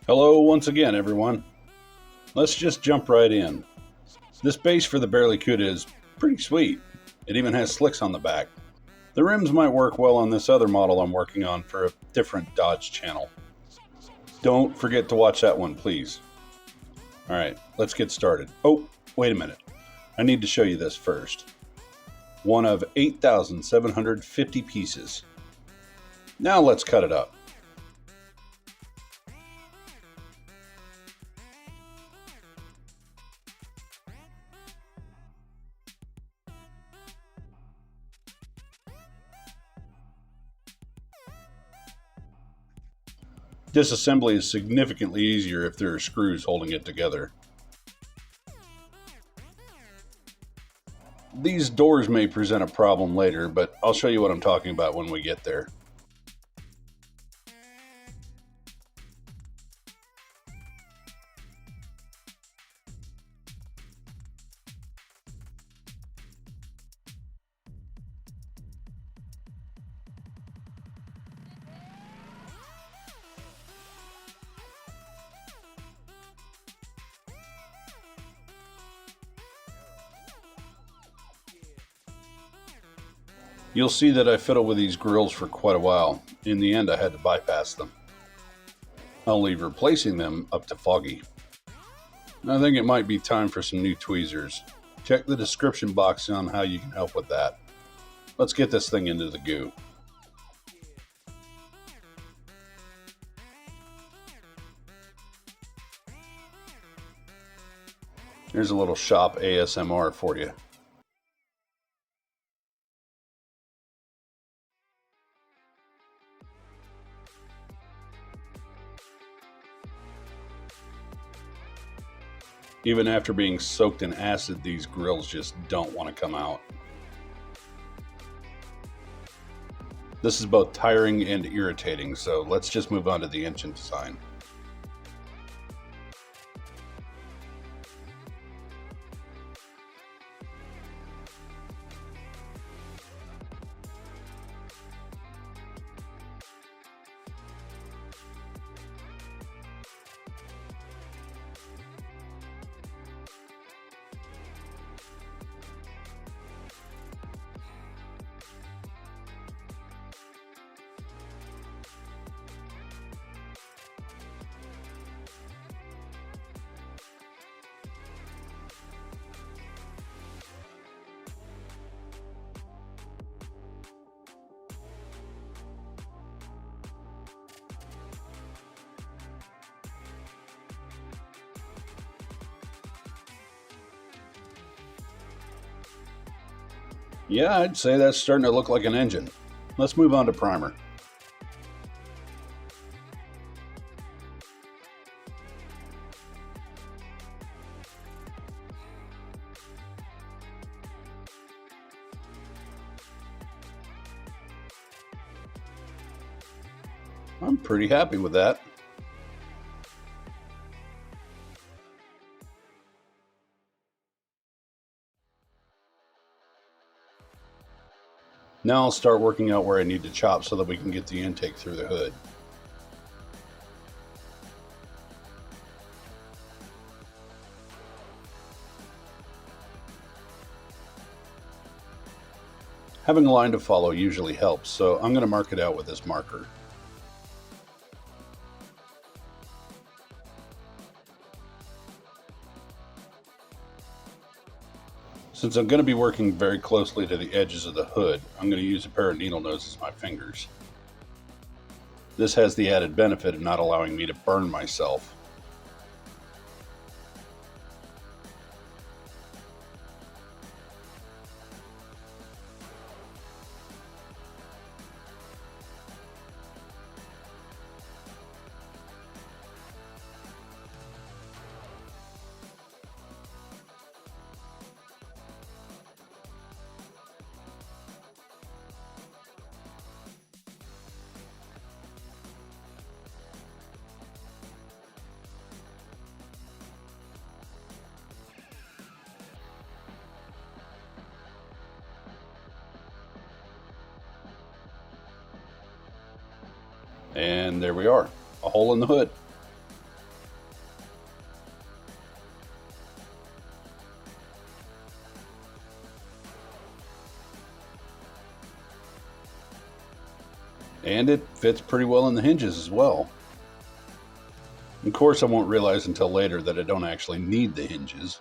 Hello once again, everyone. Let's just jump right in. This base for the BarelyCuda is pretty sweet. It even has slicks on the back. The rims might work well on this other model I'm working on for a different Dodge channel. Don't forget to watch that one, please. Alright, let's get started. Oh, wait a minute. I need to show you this first. One of 8,750 pieces. Now let's cut it up. Disassembly is significantly easier if there are screws holding it together. These doors may present a problem later, but I'll show you what I'm talking about when we get there. You'll see that I fiddled with these grills for quite a while. In the end, I had to bypass them. I'll leave replacing them up to Foggy. I think it might be time for some new tweezers. Check the description box on how you can help with that. Let's get this thing into the goo. Here's a little shop ASMR for you. Even after being soaked in acid, these grills just don't want to come out. This is both tiring and irritating, so let's just move on to the engine design. Yeah, I'd say that's starting to look like an engine. Let's move on to primer. I'm pretty happy with that. Now I'll start working out where I need to chop so that we can get the intake through the hood. Having a line to follow usually helps, so I'm going to mark it out with this marker. Since I'm going to be working very closely to the edges of the hood, I'm going to use a pair of needle noses as my fingers. This has the added benefit of not allowing me to burn myself. And there we are, a hole in the hood. And it fits pretty well in the hinges as well. Of course, I won't realize until later that I don't actually need the hinges.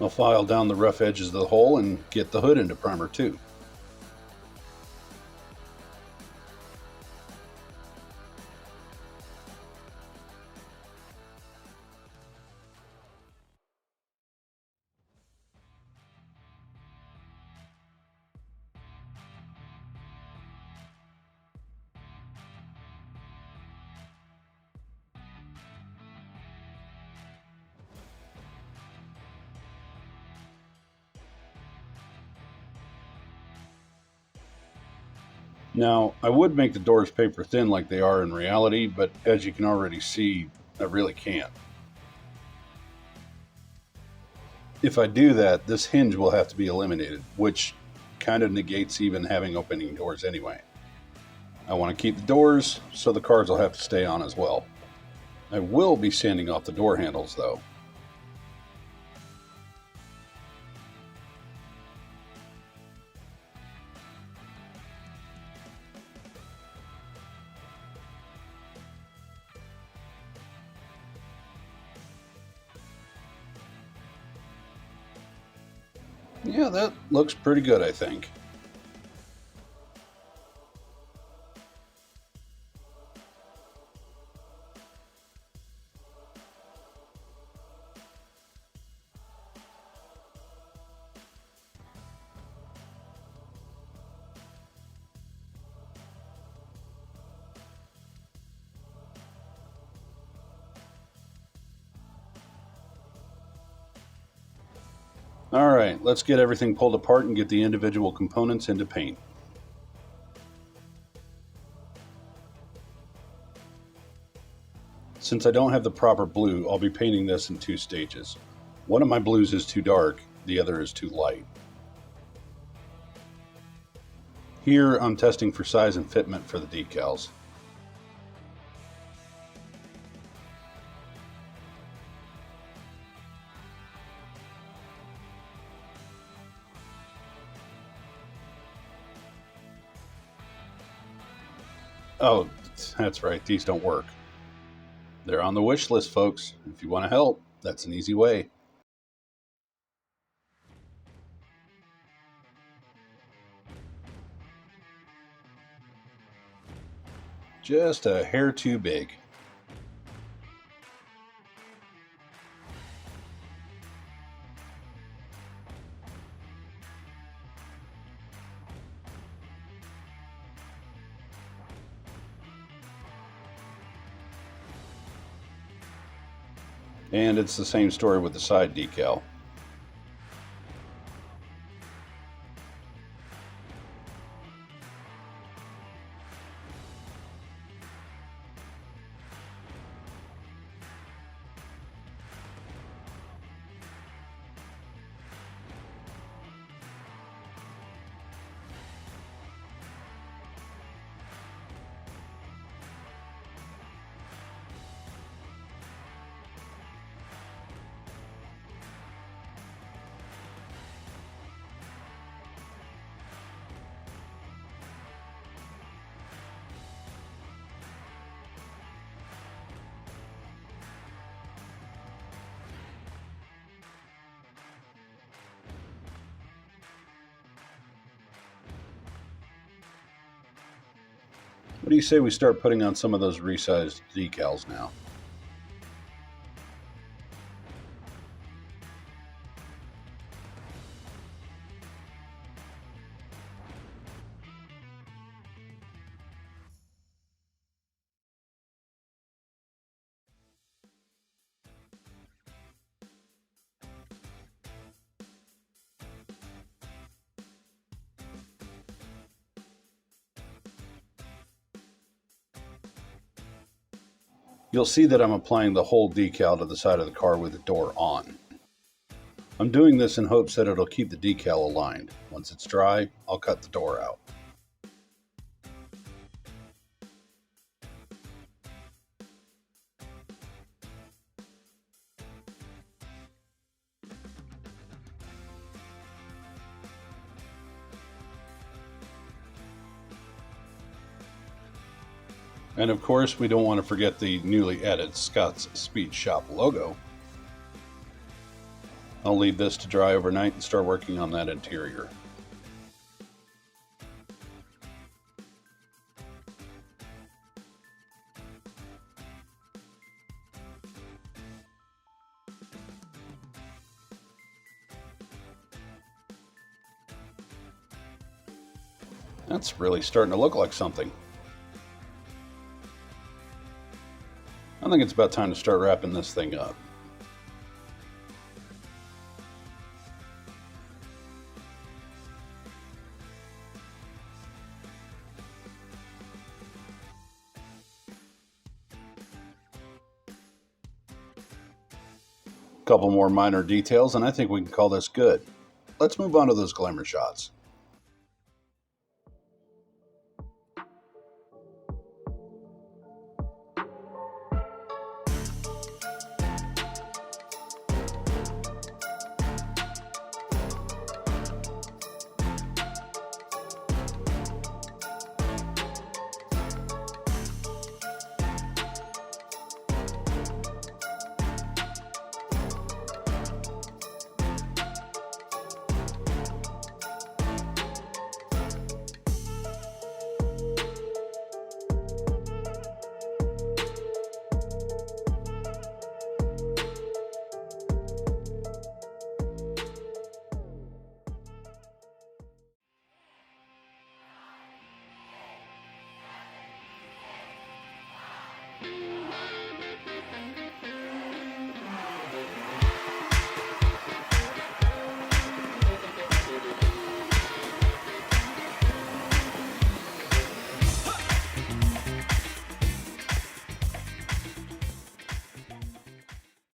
I'll file down the rough edges of the hole and get the hood into primer too. Now, I would make the doors paper thin like they are in reality, but as you can already see, I really can't. If I do that, this hinge will have to be eliminated, which kind of negates even having opening doors anyway. I want to keep the doors, so the cards will have to stay on as well. I will be sanding off the door handles though. Yeah, that looks pretty good, I think. Alright, let's get everything pulled apart and get the individual components into paint. Since I don't have the proper blue, I'll be painting this in 2 stages. One of my blues is too dark, the other is too light. Here I'm testing for size and fitment for the decals. Oh, that's right, these don't work. They're on the wish list, folks. If you want to help, that's an easy way. Just a hair too big. And it's the same story with the side decal. What do you say we start putting on some of those resized decals now? You'll see that I'm applying the whole decal to the side of the car with the door on. I'm doing this in hopes that it'll keep the decal aligned. Once it's dry, I'll cut the door out. And of course, we don't want to forget the newly added Scott's Speed Shop logo. I'll leave this to dry overnight and start working on that interior. That's really starting to look like something. I think it's about time to start wrapping this thing up. Couple more minor details and I think we can call this good. Let's move on to those glamour shots.